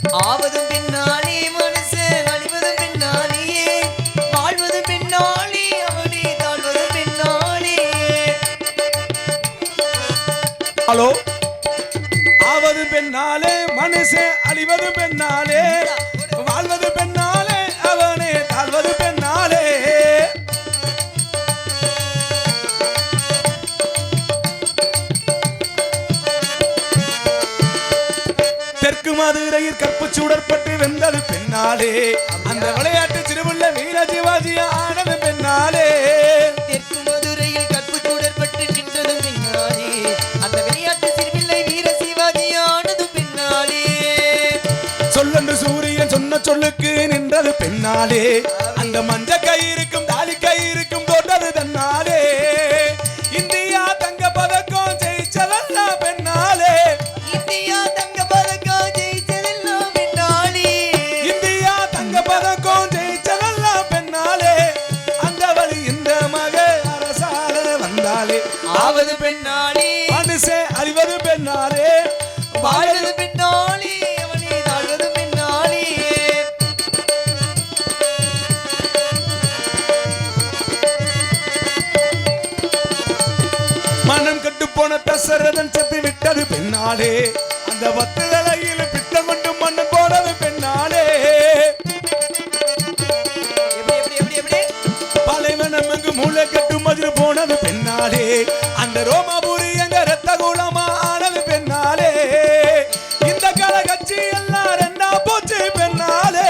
ஆவதும் பின்னாலே மனுஷன் அழிவதும் பின்னாலே வாழ்வதும் பின்னாலே அவனே தாழ்வதும் பின்னாலே. ஹலோ ஆவது பெண்ணாலே மனுஷன் அழிவது பெண்ணாலே வாழ்வது பெண்ணாலே அவனே தாழ்வது பெண்ணாலே. தெற்கு மதுரையில் கற்பு சுடற்பட்டு வெந்தது பெண்ணாலே அந்த விளையாட்டு சிறுவுள்ள வீர சிவாஜி ஆனது பெண்ணாலே. தெற்கு மதுரையில் கற்பு சுடற்பட்டு நின்றது பின்னாலே அந்த விளையாட்டு சிறுவில்லை வீர சிவாஜி ஆனது பின்னாலே. சொல்லென்று சூரியன் சொன்ன சொல்லுக்கு நின்றது பெண்ணாலே அந்த மஞ்ச கயிறுக்கும் தாலி கயிறுக்கும் தோன்றது தன்னாலே. இந்தியா தங்க பதக்கம் ஜெயிச்சதெல்லாம் பெண்ணாலே. இந்தியா தங்க பதக்கம் ஜெயிச்சதெல்லாம் பின்னாலே. இந்தியா தங்க பதக்கம் ஜெயிச்சதெல்லாம் பெண்ணாலே. அந்த வழி இந்த மக அரசால வந்தாலே ஆவது பெண்ணாலே மனுஷே அறிவது பெண்ணாலே வாழ்வது பின்னாலே அவனே தாழ்வது பின்னாலே. மனம் கட்டு போன தசரதன் செத்து விட்டது பெண்ணாலே அந்த பத்து தலையில் பித்தம் கொண்டு மண்ணு போனது பெண்ணாலே. பாலைவனம் அங்கு மூளை கட்டு மதில் போனது பெண்ணாலே அந்த ரோமாபுரி எங்க ரத்த குலமா ஆனது பெண்ணாலே. இந்த கால கட்சி எல்லாம் ரெண்டா போச்சு பெண்ணாலே.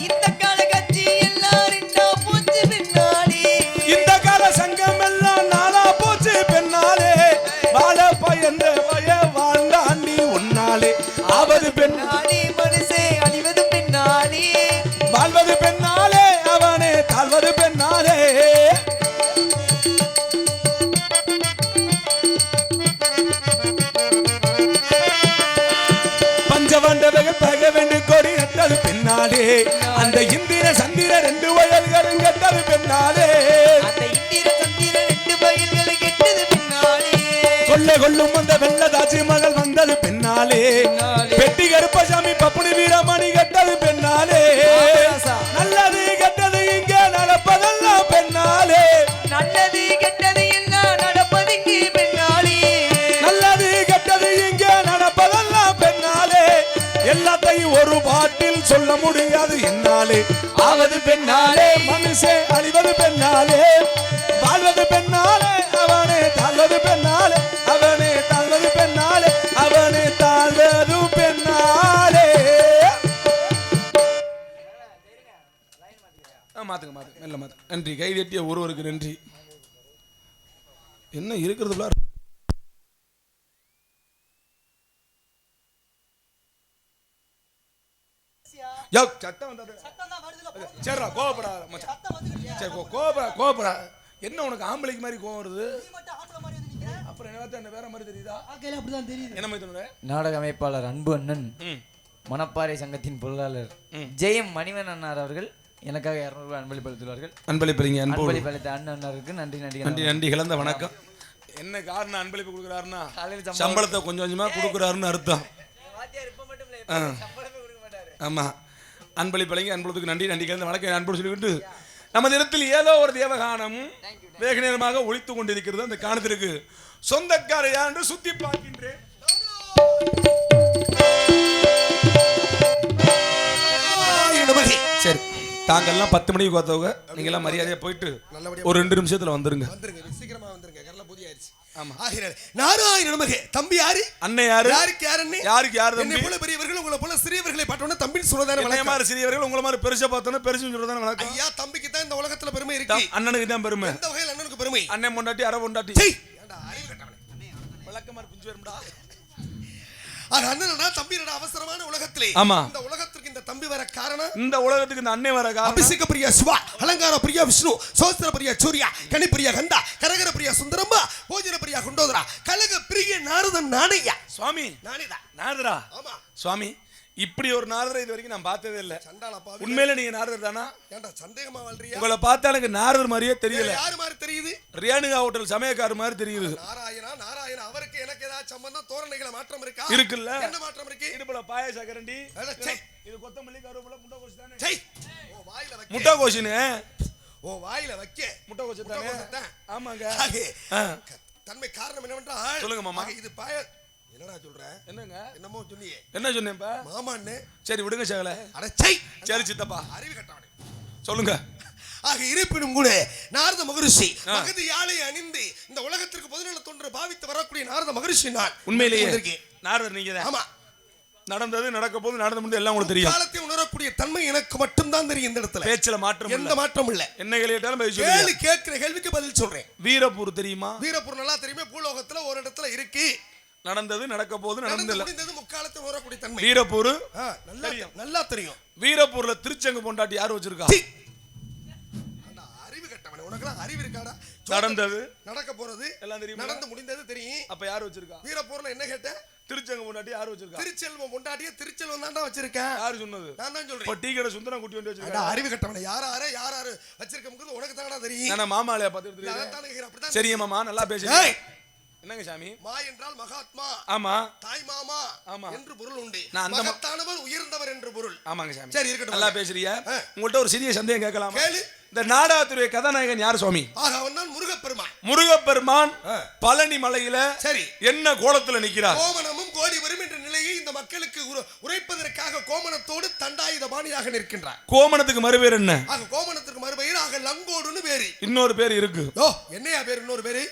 இந்த கால கட்சி எல்லாரும் போச்சு பின்னாலே. இந்த கால சங்கம் எல்லாம் நாளா போச்சு பெண்ணாலே. வாழ பயந்த வய வாழ்ந்தாண்டி உன்னாலே ஆவது பெண்ணாலே மனுஷே அழிவது பின்னாலே வாழ்வது பெண்ணாலே அவனே தாழ்வது பெண்ணாலே. பஞ்சவண்டவர்கள் பகவென்று கொடி நட்டது பெண்ணாலே அந்த இந்திர சந்திர ரெண்டு வயல்களும் கெட்டது பெண்ணாலே. அந்த இந்திர சந்திர ரெண்டு பயில்களை கெட்டது பின்னாலே. கொள்ளை கொள்ளும் அந்த வெள்ளதாச்சி மகள் வந்தது பெண்ணாலே. பெட்டி கருப்பசாமி பப்புனி வீரமணி கெட்டது பெண்ணாலே. நல்லது கெட்டது இங்கே நடப்பதெல்லாம் பெண்ணாலே. நல்லது கெட்டது எல்லாம் நடப்பது இங்கே பின்னாலே. நல்லது கெட்டது இங்கே நடப்பதெல்லாம் பெண்ணாலே. எல்லாத்தையும் ஒரு பாட்டில் சொல்ல முடியாது என்னாலே ஆவது பெண்ணாலே மனுஷே அழிவது பெண்ணாலே வாழ்வது பெண்ணாலே அவனே தாழ்வது பெண்ணாலே அவனே தாழ்வது பெண்ணாலே அவனே தாழ்வது பெண்ணாலே. மாத்துங்க மாத்துங்க மெல்ல மாத்துங்க. நன்றி கைதட்டிய ஒருவருக்கு நன்றி. என்ன இருக்கிறது என்ன உனக்கு ஆம்பளைக்கு மாதிரி கோவம் வருது? அப்புறம் என்ன வேற மாதிரி தெரியுதா? என்ன மாதிரி? நாடக அமைப்பாளர் அன்பு அண்ணன் மணப்பாறை சங்கத்தின் பொருளாளர் ஜெயம் மணிவன் அண்ணார் அவர்கள் எனக்காக 200 ரூபாய் அன்பளிப்பளித்துள்ளார்கள். அன்பளிப்பளித்த அண்ணனுக்கு நன்றி நன்றி நன்றி நன்றி கலந்த வணக்கம். என்ன காரணம் அன்பளிப்பு கொடுக்குறாருன்னா சம்பளத்தை கொஞ்சம் கொஞ்சமா கொடுக்குறாருன்னு அர்த்தம். ஆமா அன்பளிப்பளிங்க அன்பளத்துக்கு நன்றி நன்றி கலந்த வணக்கம் அன்பு சொல்லிக்கிட்டு நமது இடத்தில் ஏதோ ஒரு தேவகானம் வேக நேரமாக ஒழித்து கொண்டிருக்கிறது. அந்த காணத்திற்கு சொந்தக்கார யார் என்று சுத்தி பார்க்கின்றேன். சரி தாங்கெல்லாம் 10 மணிக்கு கோத்தவங்க நீங்க எல்லாம் மரியாதையா போயிட்டு ஒரு 2 நிமிஷத்துல வந்துருங்க. சீக்கிரமா வந்துருங்க. கரெக்டா பூஜை ஆயிடுச்சு. ஆமா ஆகினால நாராயண நமகே. தம்பி யாரு? அண்ணே யாரு? யாருக்கு யாரு அண்ணே? யாருக்கு யாரு தம்பி? என்ன போல பெரியவர்கள் உங்களை போல சிறியவர்களை பார்த்தோம்னா தம்பின்னு சொல்றதானே வணக்கம். என்ன மாதிரி சிறியவர்கள் உங்களை மாதிரி பெருசா பார்த்தோம்னா பெருசுன்னு சொல்றதானே வணக்கம். ஐயா தம்பிக்கு தான் இந்த உலகத்துல பெருமை இருக்கு. அண்ணனுக்கு தான் பெருமை. எந்த வகையில் அண்ணனுக்கு பெருமை? அண்ணன் பொண்டாட்டி அரை பொண்டாட்டி. சீ ஏண்டா அறிவு கட்டவனே. விளக்கமார் பிஞ்சு வரும்டா. அது அண்ணனா தம்பியோட அவசரமான உலகத்திலே இந்த உலகத்துக்கு இந்த தம்பி வர காரணம். இந்த உலகத்துக்கு இந்த அண்ணே வர காரணம். அபிஷேக பிரியா சிவா, அலங்கார பிரியா விஷ்ணு, சோஸ்திர பிரியா சூர்யா, கனி பிரியா கந்தா, கரகர பிரியா சுந்தரம்மா, போஜன பிரியா குண்டோதரா, கலக பிரிய நாரதன் நானையா. சுவாமி நானேதான். நாரதரா. ஆமா சுவாமி இப்படி ஒரு நாரதரை இது வரைக்கும் நான் பார்த்ததே இல்ல. சண்டால பாவி. உண்மையில நீங்க நாரதர் தானா? ஏன்டா சந்தேகமா வாழ்றியா? உங்களை பார்த்தா எனக்கு நாரதர் மாதிரியே தெரியல. யார் மாதிரி தெரியுது? ரியானுகா ஹோட்டல் சமயக்காரர் மாதிரி தெரியுது. நாராயணா அவருக்கு எனக்கு ஏதாவது சம்பந்தம் தோரணைகள மாற்றம் இருக்கா? இருக்குல்ல. என்ன மாற்றம் இருக்கு? இடுப்புல பாயாச கரண்டி. சை. இது கொத்தமல்லி கருவேப்பிலை முட்டைகோஸ் தானே? சை. ஓ வாயில வைக்க. முட்டைகோஸ்னு. ஓ வாயில வைக்க. முட்டைகோஸ் தானே? ஆமாங்க. தன்மை காரணம் என்னவென்றால் சொல்லுங்க மாமா. இது என்னடா சொல்ற? என்னங்க? என்னமோ சொன்னியே. என்ன சொன்னேன்ப்பா? மாமான்னு. சரி விடுங்க சகல. அட சை. சரி சித்தப்பா. அறிவு கட்டவனே. சொல்லுங்க. ஆக இருப்பினும் கூட நாரத மகரிஷி மகதி யாழை அணிந்து இந்த உலகத்திற்கு பொதுநல தோன்ற பாவித்து வரக்கூடிய நாரத மகரிஷி நான் உண்மையிலேயே நாரதர் நீங்க தான். ஆமா. நடந்தது நடக்க போது நடந்து முடிந்து எல்லாம் உங்களுக்கு தெரியும். காலத்தை உணரக்கூடிய தன்மை எனக்கு மட்டும் தான் தெரியும். இந்த இடத்துல பேச்சில மாற்றம் எந்த மாற்றம் இல்ல. என்ன கேட்டாலும் பதில் சொல்லுங்க. கேட்கிற கேள்விக்கு பதில் சொல்றேன். வீரப்பூர் தெரியுமா? வீரப்பூர் நல்லா தெரியுமே. பூலோகத்துல ஒரு இடத்துல இருக்கு. நடந்தது நடக்க போது நடந்தது முக்காலத்தை உணரக்கூடிய தன்மை. வீரப்பூர் நல்லா தெரியும். வீரப்பூர்ல திருச்செங்கு பொண்டாட்டி யார் வச்சிருக்கா? அறிவு கட்டவனே. உனக்கு அறிவு இருக்காடா? நடந்தது நடக்க போறது எல்லாம் தெரியும். நடந்து முடிந்தது தெரியும். அப்ப யார் வச்சிருக்கா? வீரப்பூர்ல என்ன கேட்ட? திருச்செங்கு பொண்டாட்டி யார் வச்சிருக்கா? திருச்செல்வம் பொண்டாட்டியே திருச்செல்வம் தான்டா வச்சிருக்கேன். யார் சொன்னது? நான் தான் சொல்றேன். இப்ப டீ கடை சுந்தரம் குட்டி வந்து வச்சிருக்கா. அறிவு கட்டவனே. யாராரு வச்சிருக்கறது உனக்கு தானடா தெரியும். நான் மாமாளைய பார்த்து தெரியும். சரி மாமா நல்லா பேசுங்க. என்னங்க சாமி? மா என்றால் மகாத்மா. ஆமா. தாய் மாமா. ஆமா. என்று பொருள் உண்டு. மகத்தானவர் உயர்ந்தவர் என்று பொருள். ஆமாங்க சாமி. சரி இருக்கட்டும். நல்லா பேசுறியா? உங்கள்ட்ட ஒரு சிறிய சந்தேகம் கேட்கலாமா? கேளு. இந்த நாடகத்துடைய கதாநாயகன் யார் சுவாமி? அவன் தான் முருகப்பெருமான். முருகப்பெருமான் பழனி மலையில சரி என்ன கோலத்துல நிக்கிறார்? கோமணமும் கோடி வரும் என்ற நிலையை இந்த மக்களுக்கு உரைப்பதற்காக கோமணத்தோடு தண்டாயுதபாணியாக நிற்கின்றார். கோமணத்துக்கு மறுபேர் என்ன? கோமணத்துக்கு மறுபெயர் லங்கோடுன்னு பேரு. இன்னொரு பேர் இருக்கு. என்னையா பேர்? இன்னொரு பேரு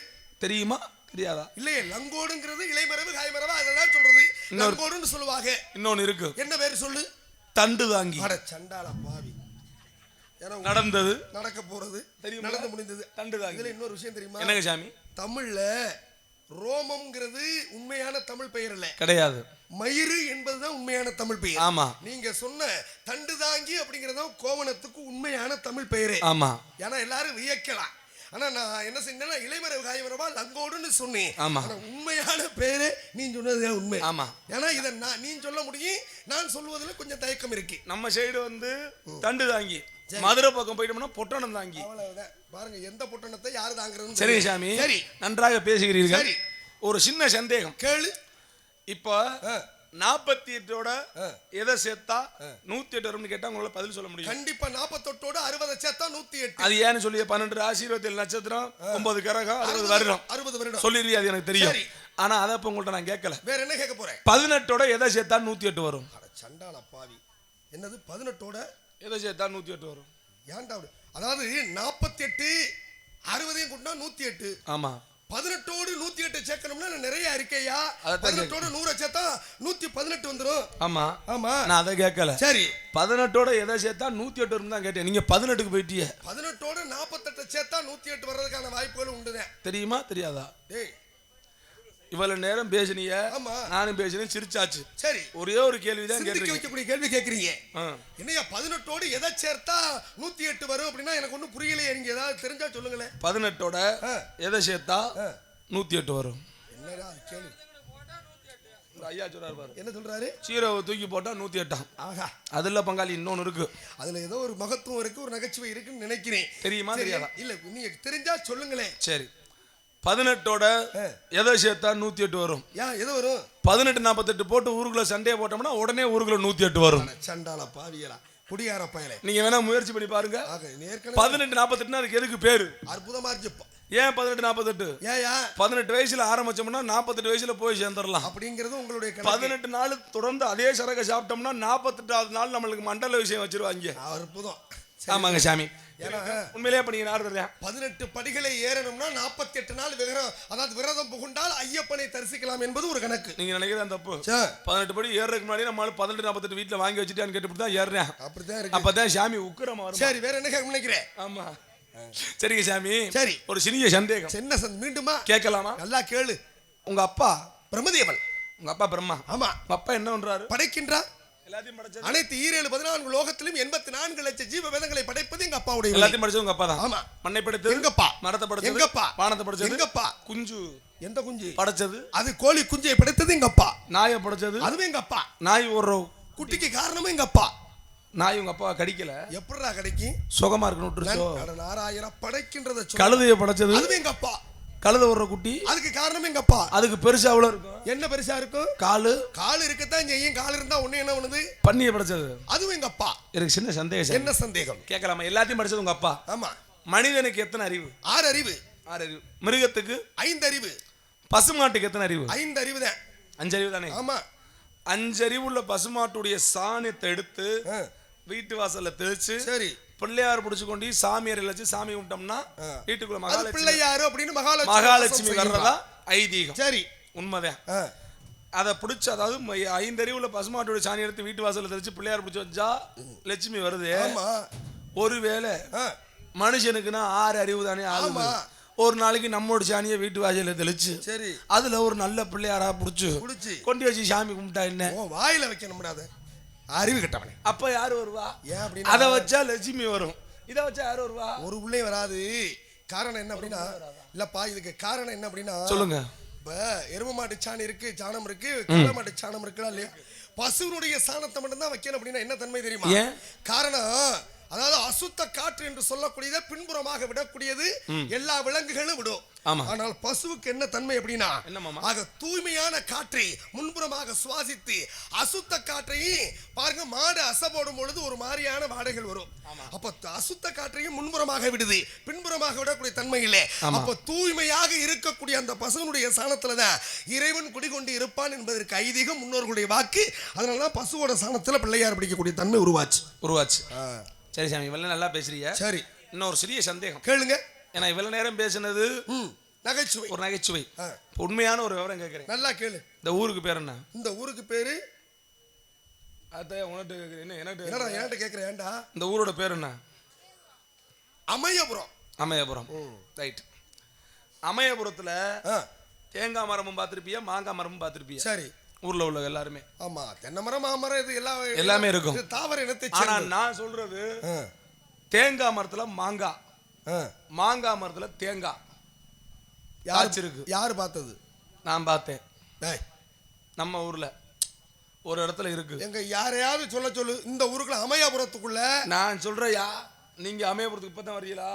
தெரியுமா? தெரியாதா? இல்லையே. லங்கோடுங்கிறது இலைமரவு காய்மரவு அதெல்லாம் சொல்றது. லங்கோடுன்னு சொல்லுவாங்க. இன்னொன்னு இருக்கு. என்ன பேர் சொல்லு? தண்டு தாங்கி. அட சண்டால பாவி. நடந்தது நடக்க போறது தெரியும். நடந்து முடிந்தது தண்டு தாங்கி. இதுல இன்னொரு விஷயம் தெரியுமா? என்னங்க சாமி? தமிழ்ல ரோமம்ங்கிறது உண்மையான தமிழ் பெயர் இல்ல. கிடையாது. மயிறு என்பதுதான் உண்மையான தமிழ் பெயர். ஆமா. நீங்க சொன்ன தண்டு தாங்கி அப்படிங்கறத கோவணத்துக்கு உண்மையான தமிழ் பெயரே. ஆமா. ஏன்னா எல்லாரும் வியக்கலாம். ஆனா நான் என்ன செஞ்சேன்னா இலைமரவு காய்மரவா லங்கோடுன்னு சொன்னேன். ஆமா. உண்மையான பேரு நீ சொன்னது உண்மை. ஆமா. ஏன்னா இத நீ சொல்ல முடியும், நான் சொல்வதில் கொஞ்சம் தயக்கம் இருக்கு. நம்ம சைடு வந்து தண்டு தாங்கி, மதுரை பக்கம் போயிட்டோம்னா பொட்டணம் தாங்கி. அவ்வளவுதான். பாருங்க எந்த பொட்டணத்தை யாரு தாங்குறது. சரி சாமி. சரி நன்றாக பேசுகிறீர்கள். ஒரு சின்ன சந்தேகம் கேளு. இப்போ 48ஓட எதை சேர்த்தா 108 வரும்னு கேட்டா உங்களால பதில் சொல்ல முடியும்? கண்டிப்பா 48ஓட 60 சேர்த்தா 108. அது ஏன்னு சொல்லி 12 ராசி 27 நட்சத்திரம் 9 கிரகம் 60 வருடம் 60 வருடம் சொல்லிடுவீங்க. அது எனக்கு தெரியும். ஆனா அத இப்ப உங்கள்ட்ட நான் கேட்கல. வேற என்ன கேட்க போறேன்? 18ஓட எதை சேர்த்தா 108 வரும்? சண்டால பாவி. என்னது 18ஓட எதை சேர்த்தா 108 வரும்? ஏன்டா? அதாவது 48 60 கூட்டினா 108. ஆமா. 18ஓடு 108 சேர்க்கணும்னா நிறைய இருக்கையா? 18ஓட 100 சேர்த்தா 118 வந்துரும். ஆமா. ஆமா. நான் அதை கேட்கல. சரி 18ஓட எதை சேர்த்தா 108 வரும் தான் கேட்டேன். நீங்க 18க்கு போயிட்டீங்க. 18ஓட 48 சேர்த்தா 108 வர்றதுக்கான வாய்ப்புகள் உண்டுதான். தெரியுமா தெரியாதா? டேய் இவ்வளவு நேரம் பேசுனீங்க. ஆமா. நானும் பேசுனேன், சிரிச்சாச்சு. சரி ஒரே ஒரு கேள்வி தான் கேட்கிறீங்க. வைக்கக்கூடிய கேள்வி கேட்கறீங்க. என்னையா 18ஓடு எதை சேர்த்தா 108 வரும் அப்படின்னா எனக்கு ஒன்றும் புரியலையே. நீங்க ஏதாவது தெரிஞ்சா சொல்லுங்களேன். 18ஓட எதை சேர்த்தா 108 வரும்? என்னடா கேள்வி? ஐயா சொல்றாரு பாரு. என்ன சொல்றாரு? சீரவை தூக்கி போட்டா 108. ஆஹா. அதுல பங்காளி இன்னொன்னு இருக்கு. அதுல ஏதோ ஒரு மகத்துவம் இருக்கு, ஒரு நகைச்சுவை இருக்குன்னு நினைக்கிறேன். தெரியுமா தெரியாதா? இல்ல நீங்க தெரிஞ்சா சொல்லுங்களேன். சரி 18ஓட எதை சேர்த்தா 108 வரும்? எது வரும்? 18 48 போட்டு ஊருக்குள்ள சண்டையை போட்டோம்னா உடனே ஊருக்குள்ள 108 வரும். சண்டால பாவியலா குடியார பயலே. நீங்க வேணா முயற்சி பண்ணி பாருங்க. 18 48 அதுக்கு எதுக்கு பேரு? அற்புதமா இருக்கு. ஏன் 18 48? ஏயா 18 வயசுல ஆரம்பிச்சோம்னா 48 வயசுல போய் சேர்ந்துடலாம் அப்படிங்கிறது உங்களுடைய 18 நாள் தொடர்ந்து அதே சரக சாப்பிட்டோம்னா 48வது நாள் நம்மளுக்கு மண்டல விஷயம் வச்சிருவாங்க. அற்புதம். ஆமாங்க சாமி. உண்மையிலேயே பண்ணீங்க. 18 படிகளை ஏறணும்னா 48 நாள் விரதம் புகுண்டால் ஐயப்பனை தரிசிக்கலாம் என்பது ஒரு கணக்கு. நீங்க நினைக்கிறதா தப்பு. 18 படி ஏறதுக்கு முன்னாடி நம்ம 18 48 வீட்டுல வாங்கி வச்சுட்டான்னு கேட்டு தான் ஏறுறேன். அப்படிதான் இருக்கு. அப்பதான் சாமி உக்கிரமா வரும். சரி வேற என்ன கேட்க நினைக்கிறேன்? ஆமா சரிங்க சாமி. சரி ஒரு சிறிய சந்தேகம். என்ன மீண்டுமா கேட்கலாமா? நல்லா கேளு. உங்க அப்பா பிரம்மதேவன். உங்க அப்பா பிரம்மா. ஆமா. உங்க அப்பா என்ன பண்றாரு? படைக்கின்றார். அனைத்து 14 லோகத்திலும் 84 லட்சம் ஜீவ வேதங்களை படைப்பது எங்க அப்பாவுடைய. எல்லாத்தையும் படைச்சது உங்க அப்பா தான். ஆமா. மண்ணை படைத்தது எங்க அப்பா. மரத்தை படைச்சது எங்க அப்பா. வானத்தை படைச்சது எங்க அப்பா. குஞ்சு எந்த குஞ்சு படைச்சது? அது கோழி குஞ்சை படைத்தது எங்க அப்பா. நாயை படைச்சது அதுவும் எங்க அப்பா. நாய் ஒரு குட்டிக்கு காரணமும் எங்க அப்பா. நான் இவங்க அப்பா கடிக்கல. எப்படிடா கிடைக்கும்? சுகமா இருக்கணும். நாராயிரம் படைக்கின்றத கழுதைய படைச்சது அதுவும் எங்க அப்பா. கழுத ஒரு குட்டி. அதுக்கு காரணம் எங்க அப்பா. அதுக்கு பெருசா அவ்வளவு இருக்கும். என்ன பெருசா இருக்கும்? காலு இருக்கத்தான் செய்யும். கால் இருந்தா ஒண்ணு என்ன பண்ணுது? பண்ணிய படைச்சது. அதுவும் எங்க அப்பா. எனக்கு சின்ன சந்தேகம். என்ன சந்தேகம்? கேட்கலாமா? எல்லாத்தையும் படிச்சது உங்க அப்பா. ஆமா. மனிதனுக்கு எத்தனை அறிவு? 6 அறிவு. மிருகத்துக்கு 5 அறிவு. பசுமாட்டுக்கு எத்தனை அறிவு? 5 அறிவு தான். 5 அறிவு தானே? ஆமா. 5 அறிவுள்ள பசுமாட்டுடைய சாணத்தை எடுத்து வீட்டு வாசல்ல தெளிச்சு சரி பிள்ளையார் பிடிச்சு கொண்டு சாமியார் வச்சு சாமி கும்பிட்டோம்னா வீட்டுக்குள்ள மகாலட்சுமி பிள்ளையாரு அப்படின்னு மகாலட்சுமி வர்றதா ஐதீகம். சரி உண்மைதான். அதை பிடிச்சி அதாவது 5 அறிவுள்ள பசுமாட்டோட சாணி எடுத்து வீட்டு வாசல்ல தெளிச்சு பிள்ளையார் பிடிச்சி வச்சா லட்சுமி வருது. ஒருவேளை மனுஷனுக்குன்னா 6 அறிவு தானே ஆகுது. ஒரு நாளைக்கு நம்மோட சாணியை வீட்டு வாசல்ல தெளிச்சு சரி அதுல ஒரு நல்ல பிள்ளையாரா புடிச்சு கொண்டு வச்சு சாமி கும்பிட்டா என்ன? வாயில வைக்க முடியாது. அறிவு கட்டவனே. அப்ப யாரு வருவா? ஏன் அப்படின்னா அதை வச்சா லட்சுமி வரும். இதை வச்சா யாரு வருவா? ஒரு உள்ளே வராது. காரணம் என்ன அப்படின்னா இல்லப்பா இதுக்கு காரணம் என்ன அப்படின்னா சொல்லுங்க. இப்ப எரும மாட்டு சாணி இருக்கு, சாணம் இருக்கு, கடலை மாட்டு சாணம் இருக்குல்ல இல்லையா? பசுனுடைய சாணத்தை மட்டும் தான் வைக்கணும் அப்படின்னா என்ன தன்மை தெரியுமா? காரணம் அதாவது அசுத்த காற்று என்று சொல்லக்கூடியதை பின்புறமாக விடக்கூடியது எல்லா விலங்குகளும் விடும். ஆனால் பசுவுக்கு என்ன தன்மை அப்படின்னா ஆக தூய்மையான காற்றை முன்புறமாக சுவாசித்து அசுத்த காற்றையும் பாருங்க மாடு அசைபோடும் பொழுது ஒரு மாதிரியான வாடைகள் வரும். அப்ப அசுத்த காற்றையும் முன்புறமாக விடுது, பின்புறமாக விடக்கூடிய தன்மை இல்லை. அப்ப தூய்மையாக இருக்கக்கூடிய அந்த பசுனுடைய சாணத்துலதான் இறைவன் குடிகொண்டு இருப்பான் என்பதற்கு ஐதீகம், முன்னோர்களுடைய வாக்கு. அதனாலதான் பசுவோட சாணத்துல பிள்ளையார் பிடிக்கக்கூடிய தன்மை உருவாச்சு. சரி சாமி, இவ்வளவு நல்லா பேசுறீங்க. சரி, இன்னொரு சிறிய சந்தேகம் கேளுங்க. ஏன்னா இவ்வளவு நேரம் பேசுனது நகைச்சுவை, ஒரு நகைச்சுவை. உண்மையான ஒரு விவரம் கேட்கிறேன், நல்லா கேளு. இந்த ஊருக்கு பேர் என்ன? இந்த ஊருக்கு பேரு என்னடா கேக்குறேன் ஏண்டா? இந்த ஊரோட பேர் என்ன? அமயபுரம். ரைட். அமயபுரத்துல தேங்காய் மரமும் பார்த்திருப்பியா, மாங்காய் மரமும் பார்த்திருப்பியா? சரி. ஊர்ல உள்ள எல்லாருமே ஆமா தென்னை மரம், மாமரம் இது எல்லாமே இருக்கும். தாவர இனத்தை. ஆனா நான் சொல்றது தேங்காய் மரத்துல மாங்காய், மாங்காய் மரத்துல தேங்காய். யாரு பார்த்தது? நான் பார்த்தேன். நம்ம ஊர்ல ஒரு இடத்துல இருக்கு. எங்க யாரையாவது சொல்ல சொல்லு. இந்த ஊருக்குள்ள அமயபுரத்துக்குள்ள நான் சொல்றயா, நீங்க அமயபுரத்துக்கு இப்பதான் வரீங்களா?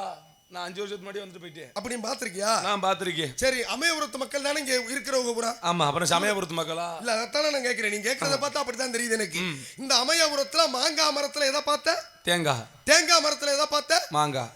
நான் 5 வருஷத்துக்கு முன்னாடி வந்து போயிட்டேன். அப்படின்னு பாத்திருக்கியா? நான் பாத்திருக்கேன். சரி, அமயபுரத்து மக்கள் தானே இங்க இருக்கிறவங்க பூரா? ஆமா. அப்புறம் சமயபுரத்து மக்களா? இல்ல, அதானே நான் கேட்கிறேன். நீங்க கேட்கறத பார்த்தா அப்படித்தான் தெரியுது எனக்கு. இந்த அமயபுரத்துல மாங்காய் மரத்துல எதை பார்த்த? தேங்காய். தேங்காய் மரத்துல எதை பார்த்த? மாங்காய்.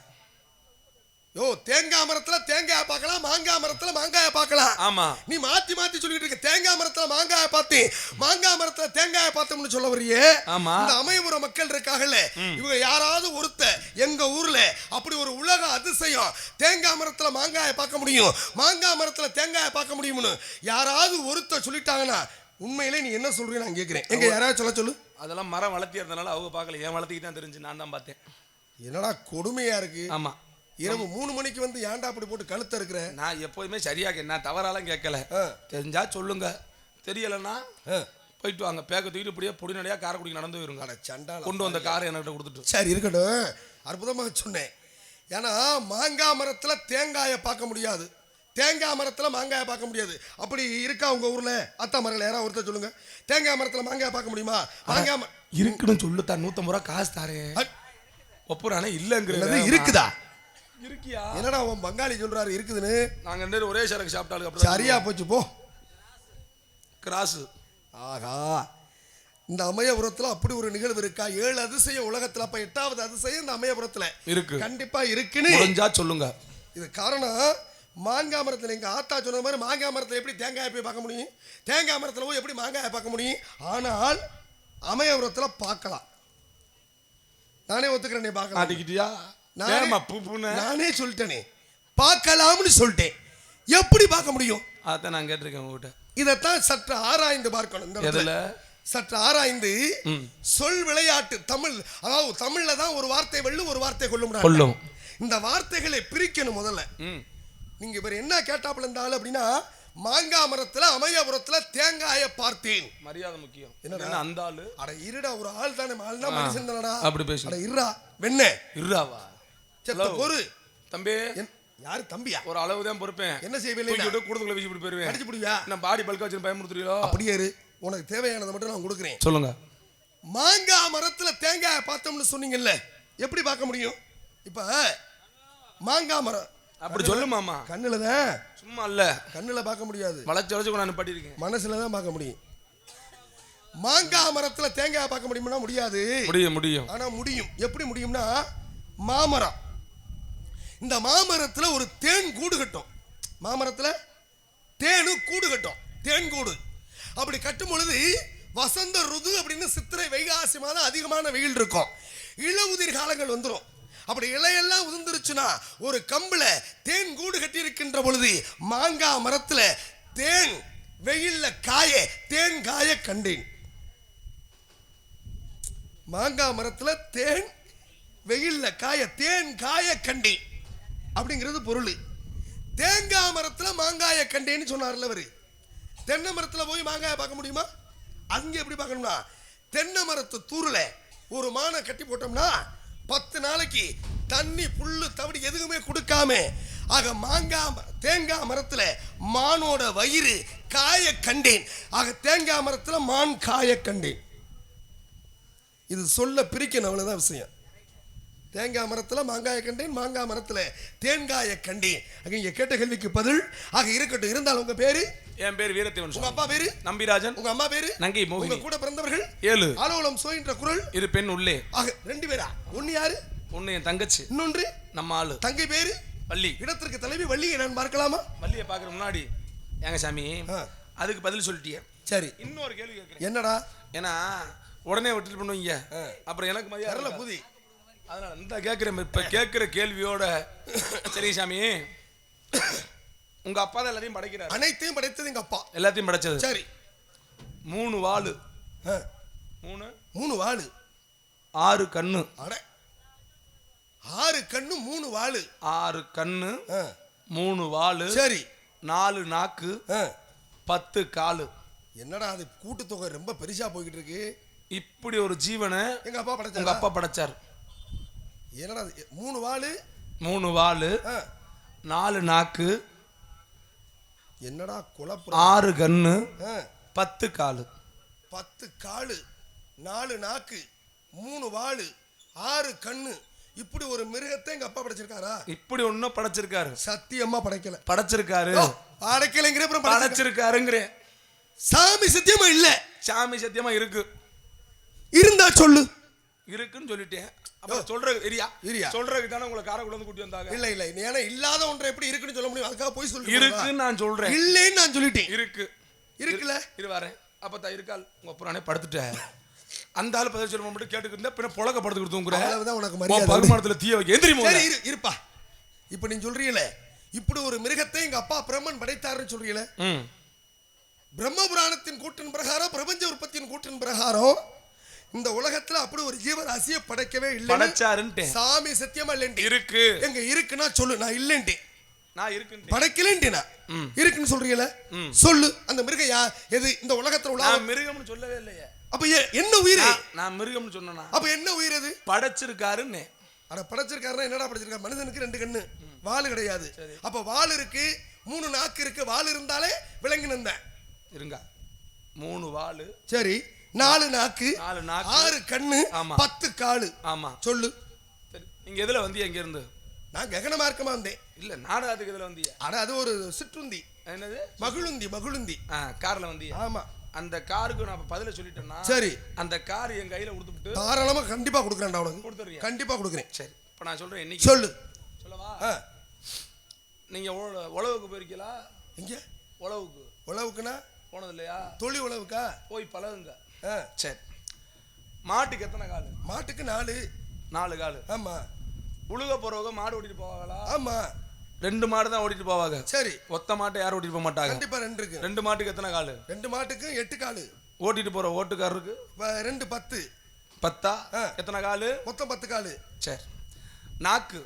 யோ, தேங்காய் மரத்துல தேங்காய் பார்க்கலாம், மாங்காய் மரத்துல மாங்காய் பார்க்கலாம். ஆமா, நீ மாத்தி மாத்தி சொல்லிட்டு இருக்க. தேங்காய் மரத்துல மாங்காய் பார்த்தேன், மாங்காய் மரத்துல தேங்காய் பார்த்தோம்னு சொல்ல வரியே. ஆமா. இந்த அமயபுரம் மக்கள் இருக்காங்கல்ல, இவங்க யாராவது ஒருத்த எங்க ஊர்ல அப்படி ஒரு உலக அதிசயம் தேங்காய் மரத்துல மாங்காயை பார்க்க முடியும், மாங்காய் மரத்துல தேங்காயை பார்க்க முடியும்னு யாராவது ஒருத்த சொல்லிட்டாங்கன்னா உண்மையிலே நீ என்ன சொல்றீங்க நான் கேட்கிறேன். எங்க யாராவது சொல்ல சொல்லு. அதெல்லாம் மரம் வளர்த்தி இருந்தனால அவங்க பார்க்கல, என் வளர்த்திக்கு தான் தெரிஞ்சு நான் தான் பார்த்தேன். என்னடா கொடுமையா இருக்கு. ஆமா. இரவு 3 மணிக்கு வந்து ஏன்டா அப்படி போட்டு கழுத்த இருக்கிற? நான் எப்போதுமே சரியா நான் தவறாலாம் கேட்கல. தெரிஞ்சா சொல்லுங்க, தெரியலன்னா போயிட்டு வாங்க. பேக்க தூக்கிட்டு இப்படியே பொடிநடையா காரைக்குடிக்கு நடந்து போயிருங்க. சண்டால கொண்டு வந்த காரை என்கிட்ட கொடுத்துட்டு. சரி இருக்கட்டும், அற்புதமாக சொன்னேன். ஏன்னா மாங்காய் மரத்துல தேங்காயை பார்க்க முடியாது, தேங்காய் மரத்துல மாங்காயை பார்க்க முடியாது. அப்படி இருக்கா உங்க ஊர்ல? அத்தா மரங்கள் யாராவது ஒருத்தர் சொல்லுங்க. தேங்காய் மரத்துல மாங்காயை பார்க்க முடியுமா? மாங்காய் இருக்குன்னு சொல்லுத்தா. 150 ரூபா காசு தாரேன் ஒப்புறானே. இல்லங்கிறது இருக்குதா? இருக்கியா? என்னடா உன் பங்காளி சொல்றாரு இருக்குதுன்னு? நாங்க 2 ஒரே சரக்கு சாப்பிட்டாலும் அப்புறம் சரியா போச்சு போ. கிராஸ். ஆகா, இந்த அமயபுரத்துல அப்படி ஒரு நிகழ்வு இருக்கா? 7 அதிசயம் உலகத்துல. அப்ப 8வது அதிசயம் இந்த அமயபுரத்துல இருக்கு. கண்டிப்பா இருக்குன்னு முடிஞ்சா சொல்லுங்க. இது காரணம் மாங்காய் மரத்துல. எங்க ஆத்தா சொன்ன மாதிரி மாங்காய் மரத்துல எப்படி தேங்காய் போய் பார்க்க முடியும், தேங்காய் மரத்துல போய் எப்படி மாங்காய் பார்க்க முடியும்? ஆனால் அமயபுரத்துல பார்க்கலாம். நானே ஒத்துக்கிறேன். நீ பார்க்கலாம். நானே சொல்லிட்டேனே, பார்க்கலாம்னு சொல்லிட்டேன். எப்படி பார்க்க முடியும்? அதான் நான் கேட்டிருக்கேன் உங்ககிட்ட. இதைத்தான் சற்று ஆராய்ந்து பார்க்கணும். சற்று ஆராய்ந்து சொல் விளையாட்டு தமிழ், அதாவது தமிழ்ல தான் ஒரு வார்த்தை வெல்லும், ஒரு வார்த்தை கொள்ளும். இந்த வார்த்தைகளை பிரிக்கணும் முதல்ல. நீங்க இவர் என்ன கேட்டாப்புல இருந்தாலும் அப்படின்னா, மாங்காய் மரத்துல அமயபுரத்துல தேங்காயை பார்த்தேன். மரியாதை முக்கியம். என்ன அந்த ஆளு? அட இருடா, ஒரு ஆள் தானே, ஆள் தான் மனுஷன் தானடா. அப்படி பேசு. அட இருடா வெண்ணே. இருடாவா? செத்த பொறு தம்பி. யாரு தம்பியா? ஒரு அளவு தான் பொறுப்பேன். என்ன செய்வேன்? கூடதுக்குள்ள வீசி போட்டு போயிருவேன். அடிச்சு புடியா? நான் பாடி பல்கா வச்சு பயமுறுத்துறீங்களோ? அப்படியே இரு, உனக்கு தேவையானதை மட்டும் நான் கொடுக்குறேன். சொல்லுங்க. மாங்காய் மரத்துல தேங்காய் பார்த்தோம்னு சொன்னீங்கல்ல, எப்படி பார்க்க முடியும்? இப்ப மாங்காய் மரம் அப்படி சொல்லு மாமா. கண்ணுல தான், சும்மா இல்ல, கண்ணுல பார்க்க முடியாது, வளைச்சு வளைச்சு நான் படிக்கிறேன், மனசுல தான் பார்க்க முடியும். மாங்காய் மரத்துல தேங்காய் பார்க்க முடியும்னா முடியாது. முடியும். ஆனா முடியும். எப்படி முடியும்னா, மாமரம், இந்த மாமரத்துல ஒரு தேன் கூடு கட்டும். மாமரத்துல தேனு கூடு கட்டும், தேன் கூடு. அப்படி கட்டும் பொழுது வசந்த ருது அப்படின்னு சித்திரை வைகாசி மாதம் அதிகமான வெயில் இருக்கும். இளவுதிர் காலங்கள் வந்துடும். அப்படி இலையெல்லாம் உதிர்ந்துருச்சுன்னா ஒரு கம்புல தேன் கூடு கட்டி இருக்கின்ற பொழுது மாங்காய் மரத்துல தேன் வெயில்ல காய, தேன் காய கண்டேன். மாங்காய் மரத்துல தேன் வெயில்ல காய, தேன் காய கண்டேன் அப்படிங்கிறது பொருள். தேங்காய் மரத்துல மாங்காய கண்டேன்னு சொன்னார்ல அவரு. தென்னை மரத்துல போய் மாங்காய பார்க்க முடியுமா? அங்க எப்படி பார்க்கணும்னா, தென்னை மரத்து தூர்ல ஒரு மானை கட்டி போட்டோம்னா 10 நாளைக்கு தண்ணி புல்லு தவிடு எதுவுமே கொடுக்காம, ஆக தேங்காய் மரத்துல மானோட வயிறு காய கண்டேன். ஆக தேங்காய் மரத்துல மான் காய கண்டேன். இது சொல்ல பிரிக்கணும், அவ்வளவுதான் விஷயம். தேங்காய் மரத்துல மாங்காய கண்டேன், மாங்காய் மரத்துல தேங்காய கண்டேன். இங்க கேட்ட கேள்விக்கு பதில் ஆக இருக்கட்டும். இருந்தாலும் உங்க பேரு? என் பேர் வீரத்தேவன். உங்க அப்பா பேரு? நம்பிராஜன். உங்க அம்மா பேரு? நங்கை மோகினி. உங்க கூட பிறந்தவர்கள்? 7. ஆலோலம் சோயின்ற குரல் இரு பெண் உள்ளே. ஆக 2 பேரா? ஒன்னு யாரு? ஒன்னு என் தங்கச்சி, இன்னொன்று நம்ம ஆளு. தங்கை பேரு? வள்ளி. இடத்திற்கு தலைவி வள்ளியை நான் பார்க்கலாமா? வள்ளியை பார்க்கற முன்னாடி ஏங்க சாமி, அதுக்கு பதில் சொல்லிட்டிய. சரி, இன்னொரு கேள்வி கேட்கிறேன். என்னடா? ஏன்னா உடனே விட்டுட்டு பண்ணுவீங்க, அப்புறம் எனக்கு மரியாதை புதி. அதனால இந்த கேட்கிறேன். இப்ப கேட்கிற கேள்வியோட சரி சாமி, உங்க அப்பா தான் எல்லாத்தையும் படைக்கிறார். அனைத்தையும் படைத்தது எங்க அப்பா. எல்லாத்தையும் படைச்சது. சரி. 3 வாளு, 3 வாளு, 6 கண்ணு. அட 6 கண்ணு 3 வாளு. 6 கண்ணு 3 வாளு. சரி. 4 நாக்கு 10 காலு. என்னடா அது கூட்டுத்தொகை ரொம்ப பெருசா போய்கிட்டு இருக்கு. இப்படி ஒரு ஜீவனை எங்க அப்பா படைச்சார். உங்க அப்பா படைச்சார். என்னடா 3 வாளு 3 வாளு 4 நாக்கு, என்னடா குழப்பம். 6 கண்ணு 10 காலு. 10 காலு, 4 நாக்கு, 3 வாளு, 6 கண்ணு. இப்படி ஒரு மிருகத்தை எங்க அப்பா படைச்சிருக்காரா? இப்படி ஒண்ணும் படைச்சிருக்காரு. சத்தியமா படைக்கல. படைச்சிருக்காரு. படைக்கலைங்கிற படைச்சிருக்காருங்கிற. சாமி சத்தியமா இல்ல. சாமி சத்தியமா இருக்கு. இருந்தா சொல்லு. இருக்குன்னு சொல்லிட்டேன். அப்புறம் சொல்றது இரியா சொல்றதுக்கு தானே உங்களை காரைக்குள்ள வந்து கூட்டி வந்தாங்க. இல்ல இல்ல, நீ ஏன்னா இல்லாத ஒன்றை எப்படி இருக்குன்னு சொல்ல முடியும்? அதுக்காக போய் சொல்லு. இருக்குன்னு நான் சொல்றேன். இல்லைன்னு நான் சொல்லிட்டேன். இருக்குல்ல. இரு வரேன். அப்பதான் இருக்கால் உங்க புறானே படுத்துட்டேன். அந்த ஆளு பதில் சொல்ல மட்டும் கேட்டுக்கிட்டு பின்ன புழக்க படுத்து கொடுத்துங்கிறேன். அவ்வளவுதான் உனக்கு மரியாதை. பகுமானத்துல தீய வைக்க எந்திரிமோ. சரி இருப்பா. இப்ப நீ சொல்றீல இப்படி ஒரு மிருகத்தை எங்க அப்பா பிரம்மன் படைத்தாருன்னு சொல்றீல. பிரம்ம புராணத்தின் கூற்றின் பிரகாரம், பிரபஞ்ச உற்பத்தியின் கூற்றின் பிரகாரம் இந்த உலகத்துல அப்படி ஒரு ஜீவராசியை படைக்கவே இல்லை. படைச்சாருன்னு சாமி சத்தியமா இல்லைன்னு. இருக்கு. எங்க இருக்குன்னா சொல்லு. நான் இல்லைன்னு. நான் இருக்குன்னு படைக்கலன்ட்டேனா? இருக்குன்னு சொல்றீல. சொல்லு. அந்த மிருகம் எது இந்த உலகத்துல உள்ள? நான் மிருகம்னு சொல்லவே இல்லையே. அப்ப என்ன உயிர்? நான் மிருகம்னு சொன்னேனா? அப்ப என்ன உயிர் அது? படைச்சிருக்காருன்னு. அட படைச்சிருக்காருன்னா என்னடா படைச்சிருக்காரு? மனிதனுக்கு 2 கண்ணு, வால் கிடையாது. அப்ப வால் இருக்கு, 3 நாக்கு இருக்கு. வால் இருந்தாலே விலங்கினந்த இருங்க. 3 வாலு. சரி. 4 நாக்கு, 6 கண்ணு, 10 காலு. ஆமா சொல்லு. சரி, நீங்க எதுல வந்தீங்க? எங்க இருந்து? நான் ககன மார்க்கமா வந்தேன். இல்ல நாடகத்துக்கு எதுல வந்தீங்க? அட அது ஒரு சிற்றுந்தி. என்னது? மகிழுந்தி. கார்ல வந்தீங்க? ஆமா. அந்த காருக்கு நான் பதில சொல்லிட்டேன்னா சரி, அந்த கார் என் கையில கொடுத்துட்டு தாராளமா கண்டிப்பா கொடுக்குறேன்டா உனக்கு. கொடுத்துறீங்க? கண்டிப்பா கொடுக்குறேன். சரி, இப்ப நான் சொல்றேன். இன்னைக்கு சொல்லு. சொல்லவா? நீங்க உழவுக்கு போயிருக்கீங்களா? எங்க உழவுக்கு? உழவுக்குனா போனது இல்லையா? தொழில் உழவுக்கா? போய் பழகுங்க. சரி. மாட்டுக்கு எத்தனை காலு? மாட்டுக்கு 4 காலு. ஆமா. உழுக போறவங்க மாடு ஓட்டிட்டு போவாங்களா? ஆமா. 2 மாடு தான் ஓட்டிட்டு போவாங்க. சரி. ஒத்த மாட்டை யாரும் ஓட்டிட்டு போக மாட்டாங்க. கண்டிப்பா 2 இருக்கு. 2 மாட்டுக்கு எத்தனை காலு? 2 மாட்டுக்கு 8 காலு. ஓட்டிட்டு போற ஓட்டுக்காரருக்கு 2 10. 10 எத்தனை காலு? மொத்தம் 10 காலு. சரி. நாக்கு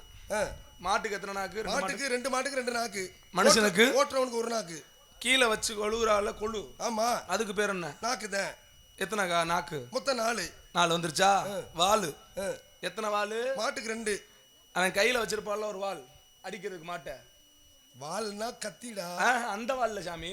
மாட்டுக்கு எத்தனை நாக்கு? மாட்டுக்கு 2 மாட்டுக்கு 2 நாக்கு. மனுஷனுக்கு ஓட்டுறவனுக்கு 1 நாக்கு. கீழே வச்சு கொழுகுறால கொழு. ஆமா. அதுக்கு பேர் என்ன? நாக்கு தான். எத்தனை நாக்கு? மொத்தம் 4 வந்துருச்சா? வாலு எத்தனை வாலு? மாட்டுக்கு 2. அவன் கையில வச்சிருப்பான்ல ஒரு வால், அடிக்கிறதுக்கு மாட்டை. வால்னா கத்திடா. அந்த வால்ல சாமி,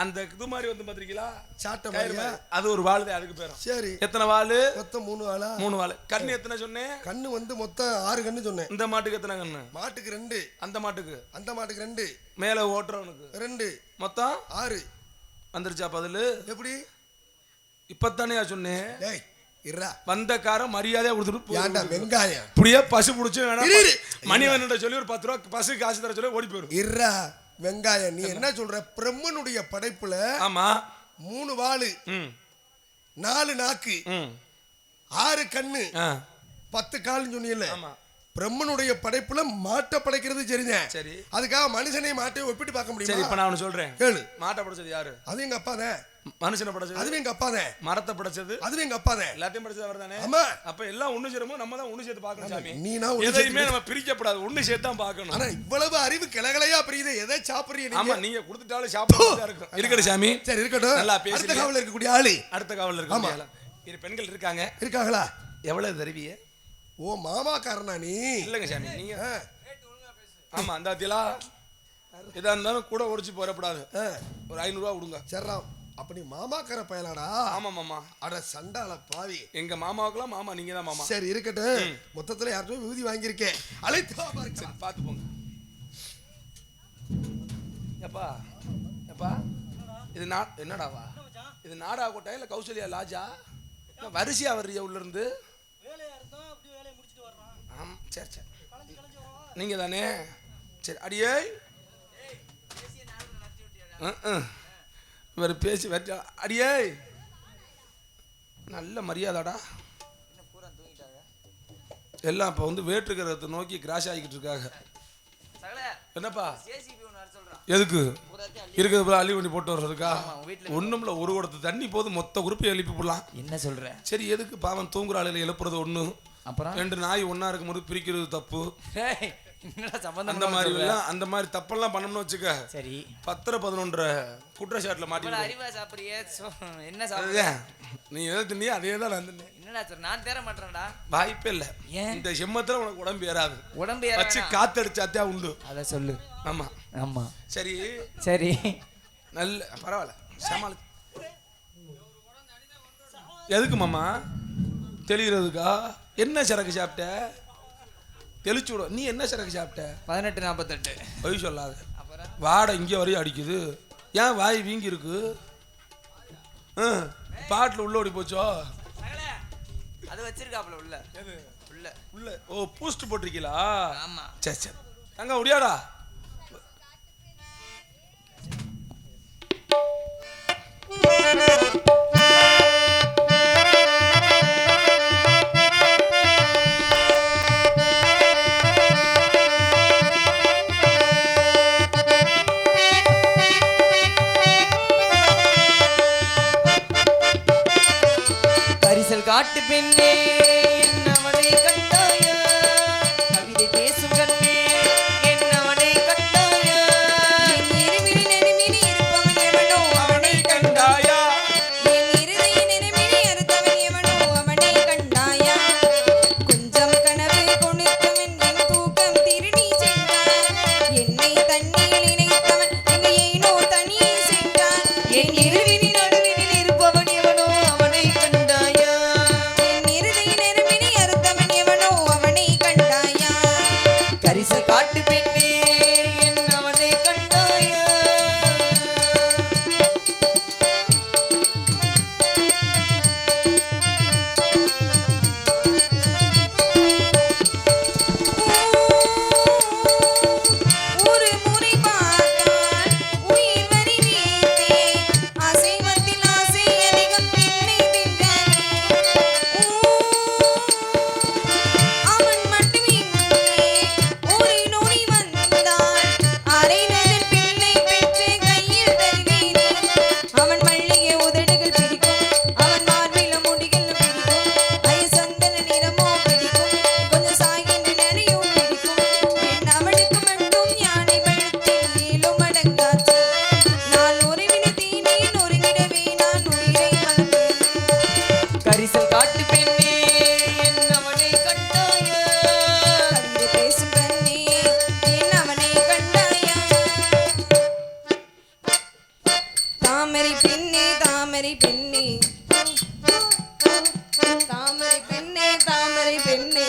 அந்த இது மாதிரி வந்து பாத்திருக்கீங்களா, சாட்டை மாதிரியா? அது ஒரு வால் தான், அதுக்கு பேரும். சரி, எத்தனை வால்? மொத்தம் 3 வாளா? 3 வால். கண்ணு எத்தனை சொன்னேன்? கண்ணு வந்து மொத்தம் 6 கண்ணு சொன்னேன். இந்த மாட்டுக்கு எத்தனை கண்ணு? மாட்டுக்கு 2. அந்த மாட்டுக்கு? அந்த மாட்டுக்கு 2. மேல ஓட்டுறவனுக்கு 2. மொத்தம் 6. வந்துருச்சா பதிலு? எப்படி இப்பத்தானே சொன்னேன். டேய் இருடா, வந்த காரம் மரியாதையா கொடுத்துட்டு ஏன்டா வெங்காயம் இப்படியே பசு புடிச்சு மணிவன்கிட்ட சொல்லி ஒரு 10 ரூபா பசு காசு தர சொல்லி ஓடி போயிடும். இருடா வெங்காயம், நீ என்ன சொல்ற? பிரம்மனுடைய படைப்புல ஆமா 3 வாளு, 4 நாக்கு, 6 கண்ணு, 10 கால்னு சொன்னீங்கல்ல. பிரம்மனுடைய படைப்புல மாட்டை படைக்கிறது சரிதான். சரி, அதுக்காக மனுஷனை மாட்டை ஒப்பிட்டு பார்க்க முடியும். சரி, இப்ப நான் ஒன்னு சொல்றேன் கேளு. மாட்டை படைச்சது யாரு? அது எங்க அப்பா தான். மனுஷனை படைச்சது அதுவும் எங்க அப்பா தான். மரத்தை படைச்சது அதுவும் எங்க அப்பா தான். எல்லாத்தையும் படைச்சது அவர் தானே. ஆமா, அப்ப எல்லாம் ஒண்ணு சேருமோ நம்ம தான் ஒண்ணு சேர்த்து பார்க்கணும் சாமி. நீனா எதையுமே நம்ம பிரிக்கப்படாது, ஒண்ணு சேர்த்து தான் பார்க்கணும். ஆனா இவ்வளவு அறிவு கிளகலையா பிரியுது, எதை சாப்பிடுறீங்க? ஆமா, நீங்க கொடுத்துட்டாலும் சாப்பிடுறதா இருக்கும். இருக்கட்டும் சாமி, சரி இருக்கட்டும். நல்லா பேசி. அடுத்த காவல இருக்கக்கூடிய ஆளு, அடுத்த காவல இருக்கக்கூடிய ஆளு. இரு பெண்கள் இருக்காங்களா? எவ்வளவு தருவிய? ஓ மாமாக்காரனா நீ? இல்லங்க சாமி, நீங்க ஆமா அந்த அத்தியலா எதா இருந்தாலும் கூட ஒடிச்சு போறப்படாது. ஒரு 500 ரூபா கொடுங்க. சரிடா, அப்ப நீ மாமாக்கார பயலாடா? ஆமா மாமா. அட சண்டால பாவி, எங்க மாமாவுக்குலாம் மாமா நீங்க தான் மாமா. சரி இருக்கட்டும், மொத்தத்துல யார்கிட்ட விபூதி வாங்கியிருக்கேன், அழைத்து வா பாருங்க. சரி பாத்து போங்க. எப்பா எப்பா இது என்னடாவா? இது நாடா கோட்டா இல்ல கௌசல்யா லாஜா? வரிசையா வர்றியா உள்ள இருந்து? சரி சரி, நீங்க தானே? சரி அடியே இவர் பேசி வச்சா அடியே நல்ல மரியாதைடா. எல்லாம் இப்போ வந்து வேற்றுக்கிறத நோக்கி கிராஷ் ஆகிக்கிட்டு இருக்காங்க. என்னப்பா எதுக்கு இருக்கிறது அள்ளி வண்டி போட்டு வர்றதுக்கா? ஒண்ணும்ல, ஒரு குடத்து தண்ணி போது மொத்த குரூப்பை எழுப்பி போடலாம். என்ன சொல்ற? சரி எதுக்கு பாவம் தூங்குற ஆளுல எழுப்புறது ஒண்ணு, அப்புறம் 2 நாய் ஒன்னா இருக்கும்போது பிரிக்கிறது தப்பு. அந்த மாதிரி எல்லாம் அந்த மாதிரி தப்பெல்லாம் பண்ணணும்னு வச்சுக்க. சரி 10-11 குற்றச்சாட்டுல மாட்டி அறிவா சாப்பிடுறியே. என்ன சாப்பிடுற நீ? எதை தின்னியா அதே தான் நான் தின்னேன். என்னடா சொல்ற? நான் தேர மாட்டேன்டா, வாய்ப்பே இல்ல. இந்த செம்மத்துல உனக்கு உடம்பு ஏறாது. உடம்பு ஏற வச்சு காத்தடிச்சாத்தே உண்டு. அத சொல்லு. ஆமா ஆமா சரி சரி நல்ல பரவாயில்ல சமாளி. எதுக்கு மாமா? தெளிகிறதுக்கா? என்ன சரக்கு சாப்பிட்ட? தெளிச்சு விட. நீ என்ன சரக்கு சாப்பிட்ட? 1848. பொய் சொல்லாத. வாடை இங்கே வரையும் அடிக்குது. ஏன் வாய் வீங்கி இருக்கு? பாட்டில் உள்ள ஓடி போச்சோ? அது வச்சிருக்காப்ல உள்ள. எது உள்ள? உள்ள ஓ பூஸ்ட் போட்டிருக்கீங்களா? ஆமா. சரி சரி அங்க முடியாடா. காட்டு பெண்ணே என்னவனை கண்டாயா? கவிதை பேசும் கண்ணே என்னவனை கண்டாயா? என் இருமிழி நெருமிழி இருப்பவன் எவனோ அவனை கண்டாயா? என் இருதய நெருமிழி அறுத்தவன் எவனோ அவனை கண்டாயா? கொஞ்சம் கனவு கொணித்தவன் என் தூக்கம் திருடி சென்றான். என்னை தண்ணியில் இணைத்தவன் எங்க ஏனோ தனியே சென்றான். என் இருவிழி நடுவினில் இருப்பவன் எவனோ அவனை கண்டாயா? இருதய தாமரை பெண்ணே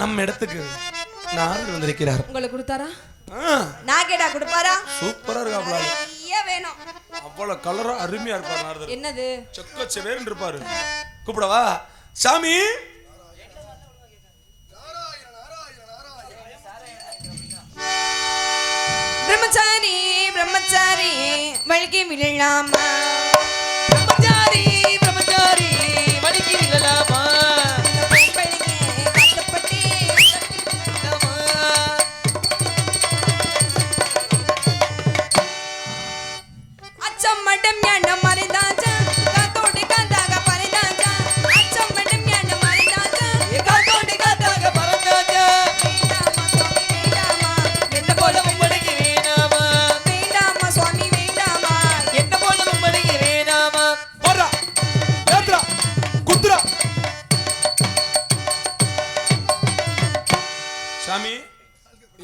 நம்ம இடத்துக்கு நாரதர் வந்திருக்கிறார். உங்களை கொடுத்தாரா? நான் கேட்டா கொடுப்பாரா? சூப்பரா இருக்காப்ல. வேணும். அவ்வளவு கலரா அருமையா இருப்பார் நாரதர். என்னது? செக்க செவேர்னு இருப்பாரு. கூப்பிடவா? சாமி. பிரம்மச்சாரி பிரம்மச்சாரி வழுக்கி விழலாமா? பிரம்மச்சாரி பிரம்மச்சாரி வழுக்கி விழலாமா? அச்சம் மடம் ஞான மறைந்தாச்சா காத்தோடு காத்தாக பறந்தாச்சா அச்சம் மடம் ஞான மறைந்தாச்சா காத்தோடு காத்தாக பறந்தாச்சா வேண்டாமா என்ன போல உம்படிக்கு வேணாமா? வேண்டாமா சுவாமி வேண்டாமா என்ன போல உம்படிக்கு வேணாமா? வரா ஏத்ரா குத்ரா. சாமி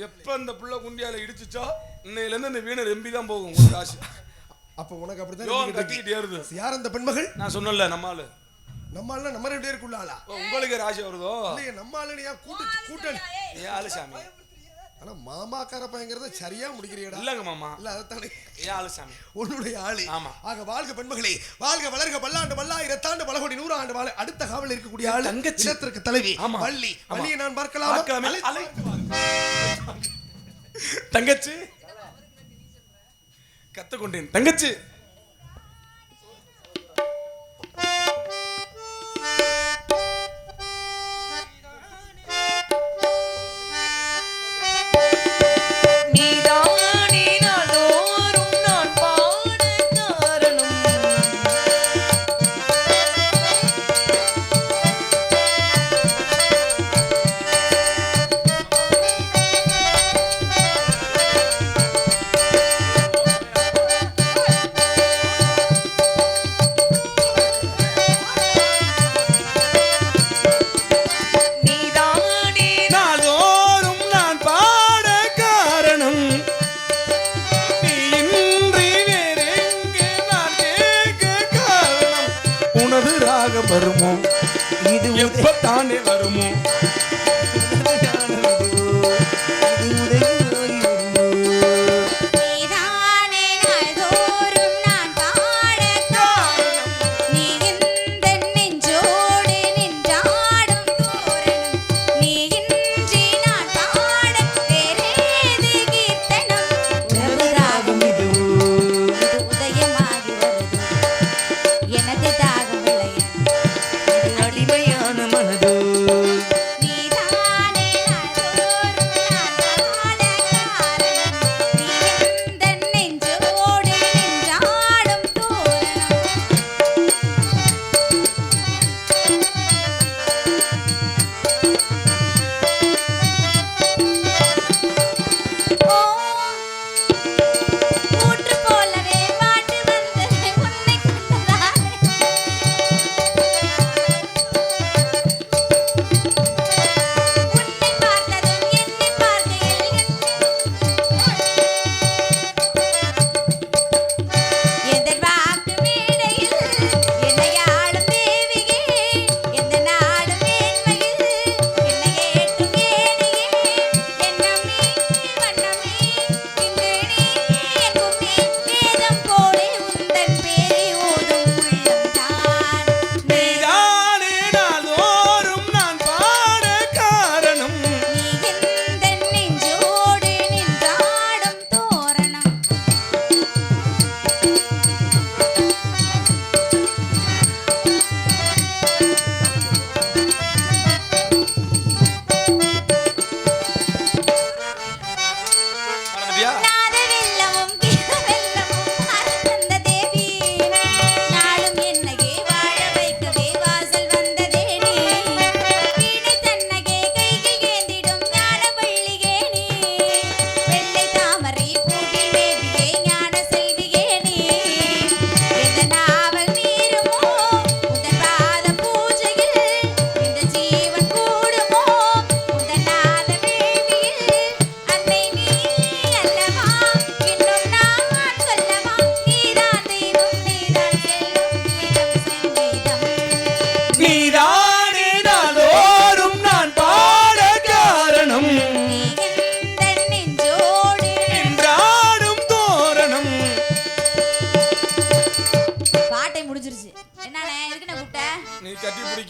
எப்ப இந்த புள்ள குண்டியால இடிச்சுச்சோ இன்னையில இருந்து இந்த வீணை ரெம்பி தான் போகும். ஒரு காசு அப்ப உனக்கு யோ அப்படிதான் கட்டிக்கிட்டே ஏறுது. யார் அந்த பெண்மகள்? நான் சொன்னல நம்மாளு. நம்மால நம்ம ரெண்டு பேருக்குள்ள ஆளா? உங்களுக்கு ராசி வருதோ? இல்லையே நம்மால ஏன் கூட்டணி? ஏ ஆளு சாமி. ஆனா மாமாக்கார பையங்கிறத சரியா முடிக்கிறியடா. இல்லங்க மாமா. இல்ல அதத்தானே. ஏ ஆளு சாமி. உன்னுடைய ஆளு. ஆமா. ஆக வாழ்க பெண்மகளே, வாழ்க வளர்க பல்லாண்டு பல்லாயிரத்தாண்டு பலகோடி 100 ஆண்டு வாழ அடுத்த காவல் இருக்கக்கூடிய ஆளு தங்கச்சி. இல்லத்திற்கு தலைவி ஆமா. வள்ளி. வள்ளியை நான் பார்க்கலாமா? தங்கச்சி கத்துக்கொண்டேன். தங்கச்சி நீதானே நாள்தோறும் நான் பாட காரணம். நீதானே நாள்தோறும் நான் பாட காரணம். நீ இன்றி வேறெங்கே நான் கேட்க காரணம். உனது ராகம் வருமோ? இது எப்பத்தானே வருமோ? நீதானே நாள்தோறும் நான் பாட காரணம் நீ இந்த நெஞ்சோடு நின்றாடும் தோரணம் நீ இன்றி நான் பாட வேறேது கீர்த்தனம் உறவுதாகும் இது உதயமாகி வருது எனது தாகம் விளைய அடிமையான மனதோ நீ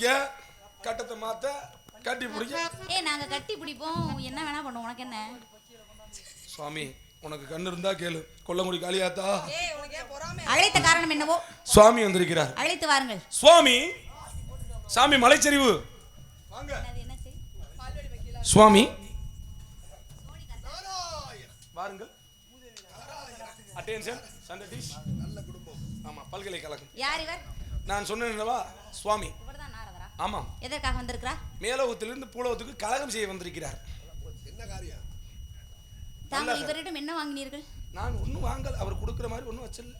பிடிக்க கட்டத்தை மாத்த கட்டி பிடிக்க. நாங்க கட்டி பிடிப்போம், என்ன வேணா பண்ணுவோம், உனக்கு என்ன? சுவாமி உனக்கு கண்ணு இருந்தா கேளு. கொல்லங்குடி காளியாத்தா அழைத்த காரணம் என்னவோ சுவாமி வந்திருக்கிறார். அழைத்து வாருங்கள். சுவாமி சாமி மலைச்சரிவு வாங்க. சுவாமி வாருங்கள். அட்டென்ஷன் சண்டடிஷ் நல்ல குடும்பம். ஆமா பல்கலைக்கழகம். யார் இவர்? நான் சொன்னேன்வா சுவாமி. இவர்தான் நாரதரா? ஆமாம். எதற்காக வந்திருக்கிறார்? மேலோகத்திலிருந்து பூலோகத்துக்கு கலகம் செய்ய வந்திருக்கிறார். என்ன காரியம்? தாங்கள் இவரிடம் என்ன வாங்கினீர்கள்? நான் ஒன்னும் வாங்கல. அவர் கொடுக்கிற மாதிரி ஒன்னும் வச்சல.